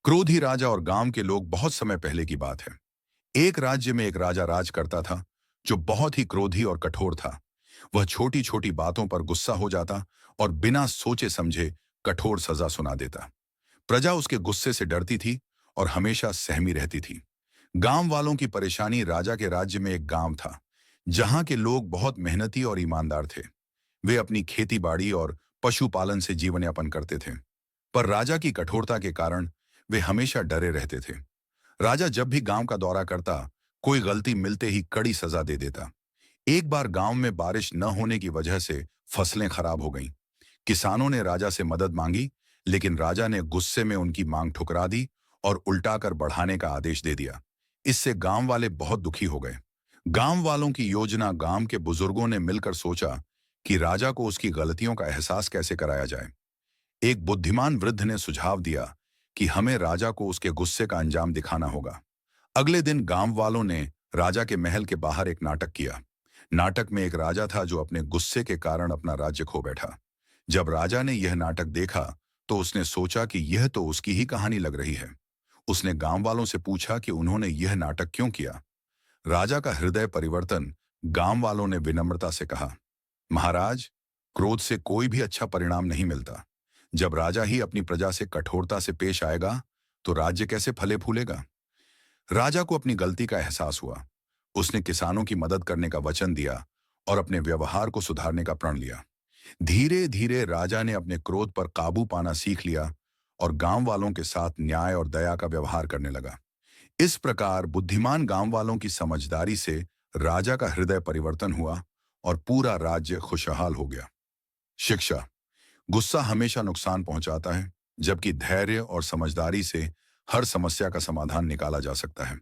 क्रोधी राजा और गांव के लोग बहुत समय पहले की बात है। एक राज्य में एक राजा राज करता था जो बहुत ही क्रोधी और कठोर था। वह छोटी छोटी बातों पर गुस्सा हो जाता और बिना सोचे समझे कठोर सजा सुना देता। प्रजा उसके गुस्से से डरती थी और हमेशा सहमी रहती थी। गांव वालों की परेशानी। राजा के राज्य में एक गांव था जहां के लोग बहुत मेहनती और ईमानदार थे। वे अपनी खेती बाड़ी और पशुपालन से जीवन यापन करते थे। पर राजा की कठोरता के कारण वे हमेशा डरे रहते थे। राजा जब भी गांव का दौरा करता, कोई गलती मिलते ही कड़ी सजा दे देता। एक बार गांव में बारिश न होने की वजह से फसलें खराब हो गईं। किसानों ने राजा से मदद मांगी, लेकिन राजा ने गुस्से में उनकी मांग ठुकरा दी और उल्टाकर बढ़ाने का आदेश दे दिया। इससे गांव वाले बहुत दुखी हो गए। गांव वालों की योजना। गांव के बुजुर्गों ने मिलकर सोचा कि राजा को उसकी गलतियों का एहसास कैसे कराया जाए। एक बुद्धिमान वृद्ध ने सुझाव दिया कि हमें राजा को उसके गुस्से का अंजाम दिखाना होगा। अगले दिन गांव वालों ने राजा के महल के बाहर एक नाटक किया। नाटक में एक राजा था जो अपने गुस्से के कारण अपना राज्य खो बैठा। जब राजा ने यह नाटक देखा तो उसने सोचा कि यह तो उसकी ही कहानी लग रही है। उसने गांव वालों से पूछा कि उन्होंने यह नाटक क्यों किया। राजा का हृदय परिवर्तन। गांव वालों ने विनम्रता से कहा, महाराज, क्रोध से कोई भी अच्छा परिणाम नहीं मिलता। जब राजा ही अपनी प्रजा से कठोरता से पेश आएगा तो राज्य कैसे फले फूलेगा। राजा को अपनी गलती का एहसास हुआ। उसने किसानों की मदद करने का वचन दिया और अपने व्यवहार को सुधारने का प्रण लिया। धीरे धीरे राजा ने अपने क्रोध पर काबू पाना सीख लिया और गांव वालों के साथ न्याय और दया का व्यवहार करने लगा। इस प्रकार बुद्धिमान गांव वालों की समझदारी से राजा का हृदय परिवर्तन हुआ और पूरा राज्य खुशहाल हो गया। शिक्षा। गुस्सा हमेशा नुकसान पहुंचाता है, जबकि धैर्य और समझदारी से हर समस्या का समाधान निकाला जा सकता है।